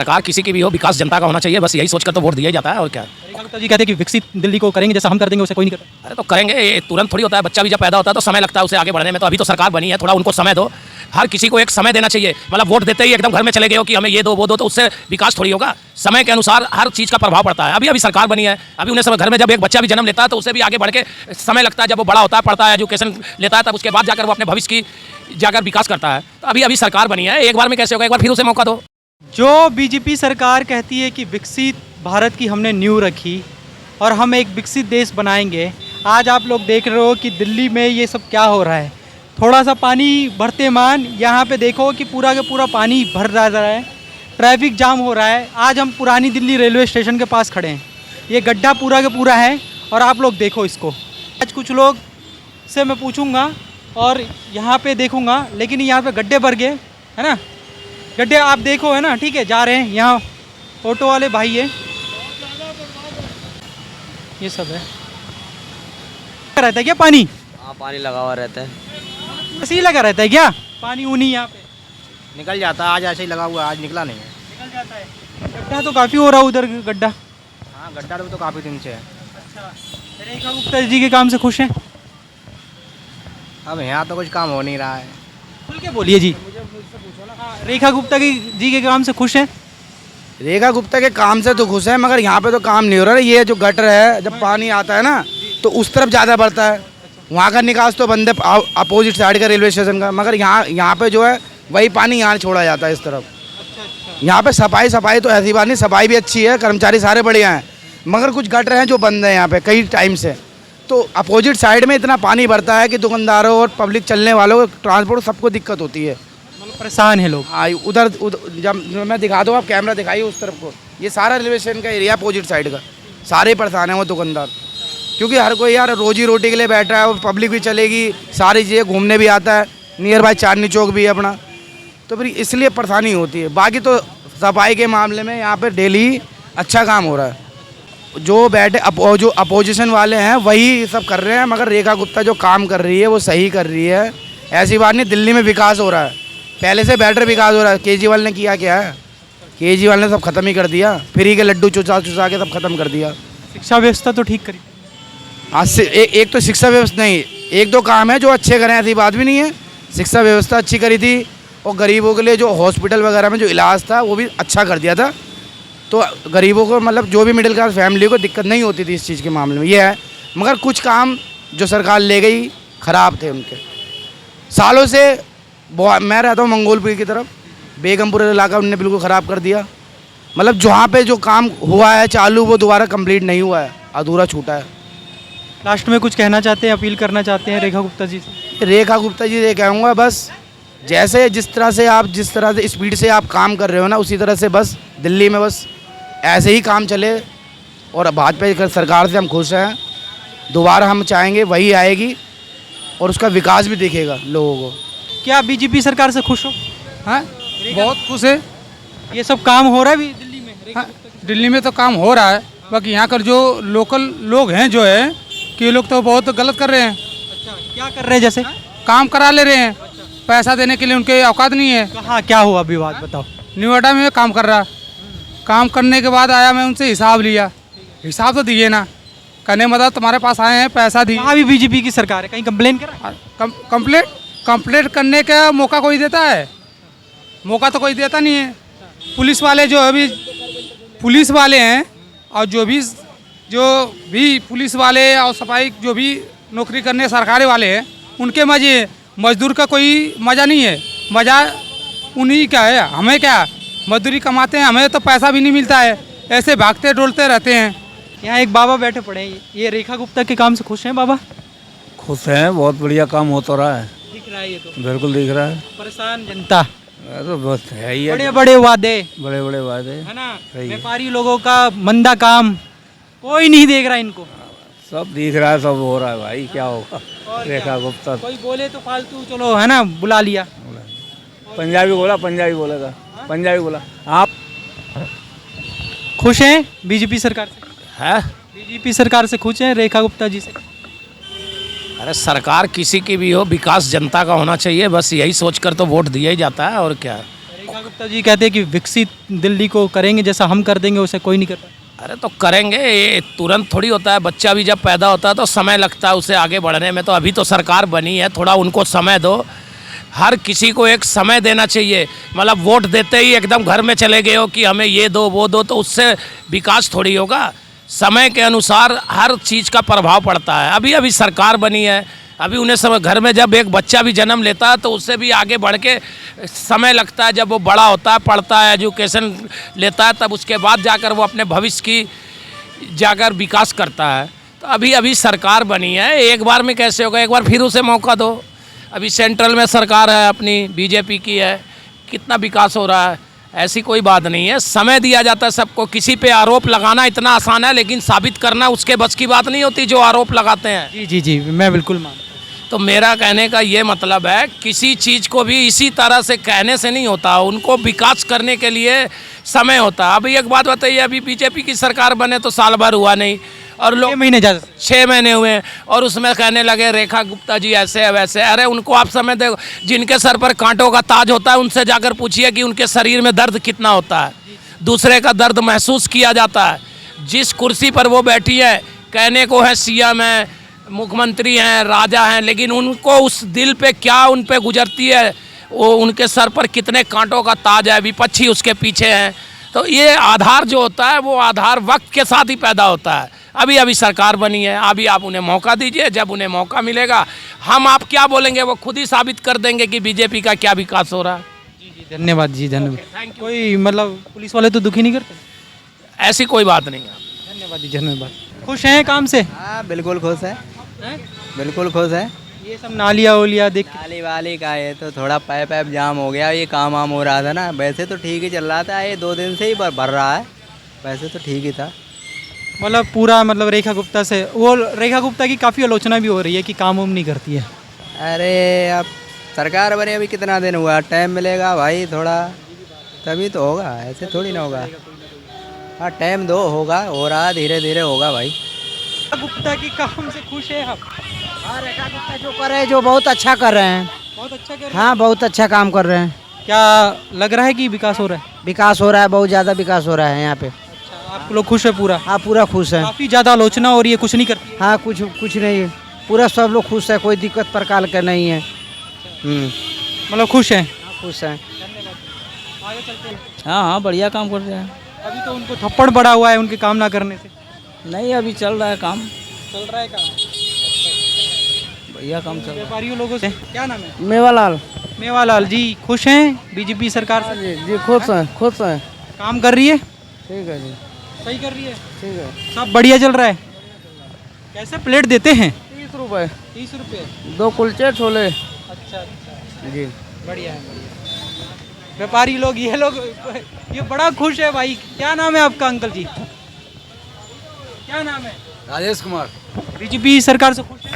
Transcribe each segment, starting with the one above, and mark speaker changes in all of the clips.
Speaker 1: सरकार किसी की भी हो, विकास जनता का होना चाहिए, बस यही सोचकर तो वोट दिया ही जाता है। और क्या।
Speaker 2: रेखा गुप्ता जी कहते हैं कि विकसित दिल्ली को करेंगे, जैसा हम कर देंगे उसे कोई नहीं करता।
Speaker 1: अरे तो करेंगे, ये तुरंत थोड़ी होता है। बच्चा भी जब पैदा होता है तो समय लगता है उसे आगे बढ़ने में। तो अभी तो सरकार बनी है, थोड़ा उनको समय दो। हर किसी को एक समय देना चाहिए। मतलब वोट देते ही एकदम घर में चले गए हो कि हमें ये दो वो दो, तो उससे विकास थोड़ी होगा। समय के अनुसार हर चीज़ का प्रभाव पड़ता है। अभी सरकार बनी है, अभी उन्हें समय, घर में जब एक बच्चा भी जन्म लेता है तो उसे भी आगे बढ़ के समय लगता है। जब वो बड़ा होता है, पढ़ता है, एजुकेशन लेता है, तब उसके बाद जाकर वो अपने भविष्य की जाकर विकास करता है। तो अभी सरकार बनी है, एक बार में कैसे होगा, एक बार फिर उसे मौका दो।
Speaker 2: जो बीजेपी सरकार कहती है कि विकसित भारत की हमने नींव रखी और हम एक विकसित देश बनाएंगे, आज आप लोग देख रहे हो कि दिल्ली में ये सब क्या हो रहा है। थोड़ा सा पानी भरते मान यहाँ पे देखो कि पूरा का पूरा पानी भर जा रहा है, ट्रैफिक जाम हो रहा है। आज हम पुरानी दिल्ली रेलवे स्टेशन के पास खड़े हैं, ये गड्ढा पूरा का पूरा है और आप लोग देखो इसको। आज कुछ लोग से मैं पूछूंगा और यहाँ पे देखूंगा, लेकिन यहाँ पे गड्ढे भर गए है ना, गड्ढे आप देखो है ना, ठीक है। जा रहे हैं यहाँ ऑटो वाले भाई है, ये सब है। रहता है क्या पानी?
Speaker 3: हाँ, पानी लगा हुआ रहता है।
Speaker 2: ऐसे ही लगा रहता है क्या पानी? ऊनी यहाँ पे
Speaker 4: निकल जाता है, आज ऐसे ही लगा हुआ है, आज निकला नहीं है।
Speaker 2: निकल जाता है। गड्ढा तो काफ़ी हो रहा है उधर, गड्ढा।
Speaker 4: हाँ, गड्ढा तो काफ़ी दिन से है।
Speaker 2: अच्छा, रेखा गुप्ता जी के काम से खुश हैं?
Speaker 4: अब यहाँ तो कुछ काम हो नहीं रहा है।
Speaker 2: खुल के बोलिए जी। हाँ, रेखा गुप्ता जी के काम से खुश हैं?
Speaker 5: रेखा गुप्ता के काम से तो खुश है, मगर यहाँ पे तो काम नहीं हो रहा है। ये जो गटर है, जब पानी आता है ना तो उस तरफ ज़्यादा बढ़ता है, वहाँ का निकास तो बंद है अपोजिट साइड का रेलवे स्टेशन का, मगर यहाँ पे जो है वही पानी यहाँ छोड़ा जाता है इस तरफ। यहाँ पे सफाई तो ऐसी बात नहीं, सफाई भी अच्छी है, कर्मचारी सारे बढ़िया हैं, मगर कुछ गटर हैं जो बंद हैं यहाँ पे कई टाइम से। तो अपोजिट साइड में इतना पानी भरता है कि दुकानदारों और पब्लिक चलने वालों को, ट्रांसपोर्ट सबको दिक्कत होती है।
Speaker 2: मतलब परेशान है लोग।
Speaker 5: हाँ, उधर जब मैं दिखा दूँ, आप कैमरा दिखाइए उस तरफ को, ये सारा रेलवे स्टेशन का एरिया अपोजिट साइड का, सारे परेशान हैं वो दुकानदार, क्योंकि हर कोई यार रोजी रोटी के लिए बैठ रहा है और पब्लिक भी चलेगी, सारी चीज़ें घूमने भी आता है, नियर बाय चांदनी चौक भी है अपना, तो फिर इसलिए परेशानी होती है। बाकी तो सफाई के मामले में यहाँ पे डेली अच्छा काम हो रहा है। जो जो अपोजिशन वाले हैं वही सब कर रहे हैं, मगर रेखा गुप्ता जो काम कर रही है वो सही कर रही है। ऐसी बात नहीं, दिल्ली में विकास हो रहा है, पहले से बेटर विकास हो रहा है। केजरीवाल ने किया क्या है? केजरीवाल ने सब खत्म ही कर दिया, फ्री के लड्डू चुचा के सब खत्म कर दिया।
Speaker 2: शिक्षा व्यवस्था तो ठीक करी।
Speaker 5: आज से एक तो शिक्षा व्यवस्था नहीं, एक दो काम है जो अच्छे करें, ऐसी बात भी नहीं है। शिक्षा व्यवस्था अच्छी करी थी और गरीबों के लिए जो हॉस्पिटल वगैरह में जो इलाज था वो भी अच्छा कर दिया था, तो गरीबों को, मतलब जो भी मिडिल क्लास फैमिली को दिक्कत नहीं होती थी इस चीज़ के मामले में, ये है। मगर कुछ काम जो सरकार ले गई ख़राब थे उनके, सालों से। मैं रहता हूँ मंगोलपुर की तरफ, बेगमपुर इलाका उनने बिल्कुल ख़राब कर दिया। मतलब जहाँ पे जो काम हुआ है चालू, वो दोबारा कंप्लीट नहीं हुआ है, अधूरा छूटा है।
Speaker 2: लास्ट में कुछ कहना चाहते हैं, अपील करना चाहते हैं रेखा गुप्ता जी से?
Speaker 5: रेखा गुप्ता जी ये कहूँगा, बस जैसे जिस तरह से स्पीड से आप काम कर रहे हो ना, उसी तरह से बस दिल्ली में बस ऐसे ही काम चले। और भाजपा सरकार से हम खुश हैं, दोबारा हम चाहेंगे वही आएगी और उसका विकास भी दिखेगा लोगों को।
Speaker 2: क्या बीजेपी सरकार से खुश हो?
Speaker 6: हाँ, बहुत खुश है।
Speaker 2: ये सब काम हो रहा है भी दिल्ली में?
Speaker 6: हाँ, दिल्ली में तो काम हो रहा है, बाकी यहाँ कर जो लोकल लोग हैं जो है कि ये लोग तो बहुत गलत कर रहे हैं।
Speaker 2: अच्छा, क्या कर रहे हैं? जैसे
Speaker 6: काम करा ले रहे हैं, पैसा देने के लिए उनके औकात नहीं है।
Speaker 2: कहाँ क्या हुआ विवाद बताओ?
Speaker 6: नोएडा में काम कर रहा, काम करने के बाद आया, मैं उनसे हिसाब लिया, हिसाब तो दिए ना, कहने मतलब तुम्हारे पास आए हैं पैसा दिए।
Speaker 2: वहाँ भी बीजेपी की सरकार है, कहीं कंप्लेन करा?
Speaker 6: कंप्लेंट करने का मौका कोई देता है? मौका तो कोई देता नहीं है। पुलिस वाले जो अभी पुलिस वाले हैं और जो भी पुलिस वाले और सफाई जो भी नौकरी करने सरकारी वाले हैं, उनके मजे, मजदूर का कोई मज़ा नहीं है। मज़ा उन्हीं का है, हमें क्या, मजदूरी कमाते हैं, हमें तो पैसा भी नहीं मिलता है, ऐसे भागते डोलते रहते हैं।
Speaker 2: यहाँ एक बाबा बैठे पड़े हैं, ये रेखा गुप्ता के काम से खुश हैं बाबा?
Speaker 7: खुश हैं, बहुत बढ़िया काम हो तो रहा है।
Speaker 2: दिख रहा है ये तो,
Speaker 7: बिल्कुल दिख रहा है।
Speaker 2: परेशान जनता,
Speaker 7: तो बस है ही है,
Speaker 2: बड़े बड़े वादे
Speaker 7: बड़े बड़े वादे
Speaker 2: है ना,
Speaker 7: सही है।
Speaker 2: व्यापारी लोगों का मंदा काम, कोई नहीं देख रहा इनको।
Speaker 7: सब दिख रहा है, सब हो रहा है भाई, क्या होगा।
Speaker 2: और
Speaker 7: रेखा गुप्ता
Speaker 2: कोई बोले तो फालतू, चलो है ना, बुला लिया।
Speaker 7: पंजाबी बोला पंजाबी बोला। आप
Speaker 2: खुश हैं बीजेपी सरकार से?
Speaker 1: है
Speaker 2: बीजेपी सरकार से खुश हैं रेखा गुप्ता जी से?
Speaker 1: अरे सरकार किसी की भी हो, विकास जनता का होना चाहिए, बस यही सोचकर तो वोट दिया ही जाता है। और क्या।
Speaker 2: रेखा गुप्ता गुप्ता जी कहते हैं कि विकसित दिल्ली को करेंगे, जैसा हम कर देंगे उसे कोई नहीं कर पाएगा।
Speaker 1: अरे तो करेंगे, ये तुरंत थोड़ी होता है। बच्चा भी जब पैदा होता है तो समय लगता है उसे आगे बढ़ने में। तो अभी तो सरकार बनी है, थोड़ा उनको समय दो। हर किसी को एक समय देना चाहिए। मतलब वोट देते ही एकदम घर में चले गए हो कि हमें ये दो वो दो, तो उससे विकास थोड़ी होगा। समय के अनुसार हर चीज़ का प्रभाव पड़ता है। अभी अभी सरकार बनी है, अभी उन्हें समय, घर में जब एक बच्चा भी जन्म लेता है तो उससे भी आगे बढ़ के समय लगता है। जब वो बड़ा होता है, पढ़ता है, एजुकेशन लेता है, तब उसके बाद जाकर वो अपने भविष्य की जाकर विकास करता है। तो अभी अभी सरकार बनी है, एक बार में कैसे होगा? एक बार फिर उसे मौका दो। अभी सेंट्रल में सरकार है अपनी, बीजेपी की है, कितना विकास हो रहा है। ऐसी कोई बात नहीं है, समय दिया जाता है सबको। किसी पे आरोप लगाना इतना आसान है, लेकिन साबित करना उसके बस की बात नहीं होती जो आरोप लगाते हैं।
Speaker 2: जी जी जी, मैं बिल्कुल मानता हूँ।
Speaker 1: तो मेरा कहने का ये मतलब है, किसी चीज़ को भी इसी तरह से कहने से नहीं होता, उनको विकास करने के लिए समय होता है। अभी एक बात बताइए, अभी बीजेपी की सरकार बने तो साल भर हुआ नहीं, और लोग
Speaker 2: 6 महीने ज़्यादा
Speaker 1: 6 महीने हुए हैं, और उसमें कहने लगे रेखा गुप्ता जी ऐसे है वैसे। अरे उनको आप समय दे, जिनके सर पर कांटों का ताज होता है उनसे जाकर पूछिए कि उनके शरीर में दर्द कितना होता है। दूसरे का दर्द महसूस किया जाता है। जिस कुर्सी पर वो बैठी है, कहने को है सीएम है, मुख्यमंत्री हैं, राजा हैं, लेकिन उनको उस दिल पे क्या उन पे गुजरती है, वो उनके सर पर कितने कांटों का ताज है, विपक्षी उसके पीछे हैं। तो ये आधार जो होता है वो आधार वक्त के साथ ही पैदा होता है। अभी अभी सरकार बनी है, अभी आप उन्हें मौका दीजिए। जब उन्हें मौका मिलेगा, हम आप क्या बोलेंगे वो खुद ही साबित कर देंगे कि बीजेपी का क्या विकास हो रहा है।
Speaker 2: जी जी, धन्यवाद जी, धन्यवाद। कोई मतलब पुलिस वाले तो दुखी नहीं करते?
Speaker 1: ऐसी कोई बात नहीं है।
Speaker 2: धन्यवाद जी, धन्यवाद। खुश हैं काम से?
Speaker 4: हाँ बिल्कुल खुश है,
Speaker 2: हैं?
Speaker 4: बिल्कुल खुश है।
Speaker 2: ये सब नालिया ओलिया देख के
Speaker 4: नाली वाली का है तो थोड़ा पाइप जाम हो गया, ये काम वाम हो रहा था ना। वैसे तो ठीक ही चल रहा था, ये 2 दिन से ही भर रहा है, वैसे तो ठीक ही था।
Speaker 2: मतलब पूरा, मतलब रेखा गुप्ता से, वो रेखा गुप्ता की काफ़ी आलोचना भी हो रही है कि काम वाम नहीं करती है।
Speaker 4: अरे अब सरकार बने अभी कितना दिन हुआ, टाइम मिलेगा भाई थोड़ा, तभी तो होगा, ऐसे थोड़ी ना होगा। हाँ टाइम दो, होगा, हो रहा है, धीरे धीरे होगा भाई।
Speaker 2: रेखा गुप्ता की काम से खुश है आप?
Speaker 3: हाँ रेखा गुप्ता जो कर रहे हैं, जो बहुत अच्छा कर रहे हैं।
Speaker 2: बहुत अच्छा कर रहे हैं।
Speaker 3: हाँ बहुत अच्छा काम कर रहे हैं।
Speaker 2: क्या लग रहा है कि विकास हो रहा है?
Speaker 3: विकास हो रहा है, बहुत ज़्यादा विकास हो रहा है यहाँ पे।
Speaker 2: अच्छा, आप लोग खुश है पूरा?
Speaker 3: हाँ पूरा खुश है।
Speaker 2: काफ़ी ज़्यादा आलोचना हो रही है, कुछ नहीं करती है?
Speaker 3: हाँ कुछ नहीं है, पूरा सब लोग खुश है, कोई दिक्कत प्रकार का नहीं है।
Speaker 2: मतलब खुश हैं?
Speaker 3: खुश है।
Speaker 2: आगे चलते हैं।
Speaker 8: हाँ हाँ बढ़िया काम कर रहे हैं।
Speaker 2: अभी तो उनको थप्पड़ पड़ा हुआ है उनके काम ना करने से।
Speaker 8: नहीं अभी चल रहा है काम,
Speaker 2: चल रहा है काम?
Speaker 8: बढ़िया काम चल रहा
Speaker 2: व्यापारियों लोगों से क्या नाम है?
Speaker 3: मेवालाल
Speaker 2: मेवालाल जी, खुश हैं बीजेपी सरकार से?
Speaker 3: जी खुश हैं।
Speaker 2: काम कर रही है?
Speaker 3: ठीक है जी,
Speaker 2: सही कर रही है?
Speaker 3: ठीक है।
Speaker 2: सब बढ़िया चल रहा है? कैसे प्लेट देते हैं?
Speaker 3: 30 रुपये,
Speaker 2: 30 रुपये।
Speaker 3: 2 कुलचे छोले।
Speaker 2: अच्छा अच्छा,
Speaker 3: जी
Speaker 2: बढ़िया है, बढ़िया। व्यापारी लोग, ये लोग, ये बड़ा खुश है भाई। क्या नाम है आपका अंकल जी? क्या नाम है?
Speaker 5: राजेश कुमार।
Speaker 2: बीजेपी सरकार से खुश है?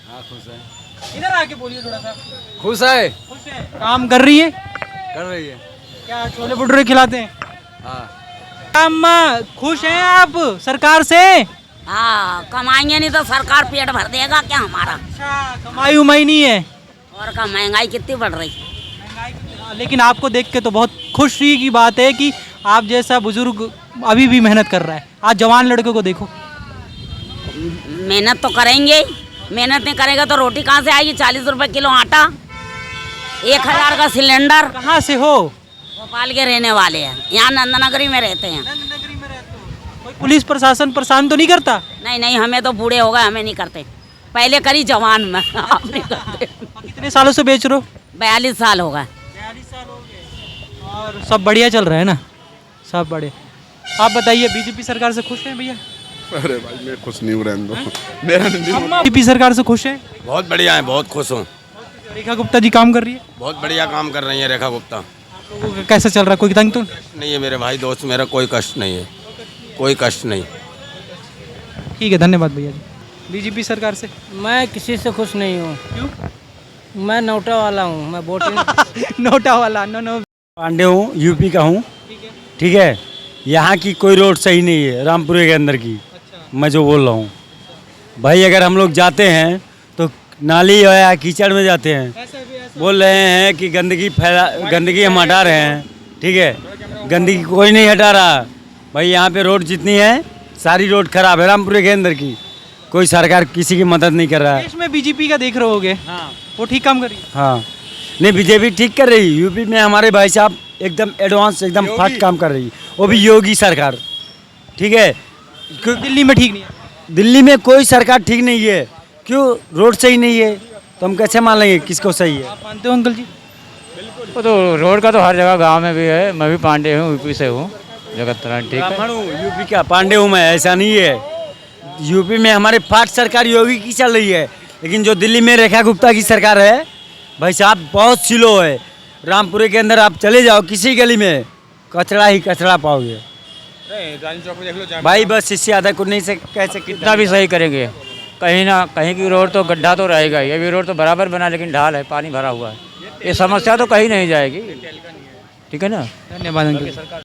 Speaker 5: हाँ खुश है।
Speaker 2: इधर आके बोलिए थोड़ा सा।
Speaker 5: खुश है,
Speaker 2: खुश है? काम कर रही है?
Speaker 5: कर रही है।
Speaker 2: क्या छोले भटूरे खिलाते हैं?
Speaker 5: हाँ
Speaker 2: अम्मा खुश हैं आप सरकार से?
Speaker 9: हाँ कमाएंगे नहीं तो सरकार पेट भर देगा क्या हमारा।
Speaker 2: अच्छा, कमाई उमाई नहीं है?
Speaker 9: और का महंगाई कितनी बढ़ रही।
Speaker 2: लेकिन आपको देख के तो बहुत खुशी की बात है कि आप जैसा बुजुर्ग अभी भी मेहनत कर रहा है। आज जवान लड़कों को देखो।
Speaker 9: मेहनत तो करेंगे ही, मेहनत नहीं करेगा तो रोटी कहाँ से आएगी। 40 रुपए किलो आटा, 1000 का सिलेंडर।
Speaker 2: कहाँ से हो?
Speaker 9: भोपाल के रहने वाले हैं, यहाँ नंदनगरी में रहते हैं।
Speaker 2: कोई पुलिस प्रशासन परेशान तो नहीं करता?
Speaker 9: नहीं नहीं, हमें तो बूढ़े हो गए, हमें नहीं करते। पहले करी जवान में, आप नहीं करते।
Speaker 2: कितने सालों से बेच रहे हो?
Speaker 9: 42 साल हो गए।
Speaker 2: 42 साल हो गए। और सब बढ़िया चल रहा है ना? सब बढ़िया। आप बताइए, बीजेपी सरकार से खुश हैं भैया?
Speaker 10: अरे भाई मैं खुश नहीं हूँ, रहने दो। मेरा नहीं।
Speaker 2: बीजेपी सरकार से खुश हैं?
Speaker 11: बहुत बढ़िया है, बहुत खुश हूँ।
Speaker 2: रेखा गुप्ता जी काम कर रही है?
Speaker 11: बहुत बढ़िया काम कर रही है रेखा गुप्ता।
Speaker 2: आप लोगों का कैसा चल रहा है? कोई तंग तो
Speaker 11: नहीं है मेरे भाई दोस्त, मेरा कोई कष्ट नहीं है, कोई कष्ट नहीं।
Speaker 2: ठीक है, धन्यवाद भैया जी। बीजेपी सरकार से?
Speaker 8: मैं किसी से खुश नहीं हूँ।
Speaker 2: क्यों?
Speaker 8: मैं नोटा वाला हूँ, मैं वोटिंग
Speaker 2: नोटा वाला? No no.
Speaker 12: पांडे हूँ, यूपी का हूँ। ठीक है, यहाँ की कोई रोड सही नहीं है, रामपुरे के अंदर की। मैं जो बोल रहा हूँ भाई, अगर हम लोग जाते हैं तो नाली या कीचड़ में जाते हैं। बोल रहे हैं कि गंदगी हम हटा रहे हैं। ठीक है, गंदगी कोई नहीं हटा रहा। भाई यहाँ पे रोड जितनी है सारी रोड खराब है रामपुरे के अंदर की, कोई सरकार किसी की मदद नहीं कर रहा है।
Speaker 2: देश में बीजेपी का देख रहे होगे,
Speaker 12: हाँ
Speaker 2: वो ठीक काम कर रही है।
Speaker 12: हाँ, नहीं बीजेपी ठीक कर रही, यूपी में हमारे भाई साहब एकदम एडवांस एकदम फास्ट काम कर रही, वो भी योगी सरकार, ठीक है।
Speaker 2: दिल्ली में ठीक नहीं है।
Speaker 12: दिल्ली में कोई सरकार ठीक नहीं है, क्यों? रोड सही नहीं है तो हम कैसे मान लेंगे किसको सही है?
Speaker 2: आप मानते हो अंकल जी?
Speaker 8: वो तो रोड का तो हर जगह गांव में भी है। मैं भी पांडे हूँ, यूपी से हूँ, जगत ठीक है।
Speaker 12: ब्राह्मण हूँ, यूपी का पांडे हूँ मैं, ऐसा नहीं है। यूपी में हमारे फास्ट सरकार योगी की चल रही है, लेकिन जो दिल्ली में रेखा गुप्ता की सरकार है भाई साहब बहुत स्लो है। रामपुरे के अंदर आप चले जाओ किसी गली में कचरा ही कचरा पाओगे भाई, बस इससे ज़्यादा कुछ नहीं से कैसे
Speaker 8: कितना भी सही करेंगे, कहीं ना कहीं की रोड तो गड्ढा तो रहेगा। ये भी रोड तो बराबर बना, लेकिन ढाल है, पानी भरा हुआ है। ये समस्या तो कहीं नहीं जाएगी, ठीक है ना।
Speaker 2: धन्यवाद अंकल।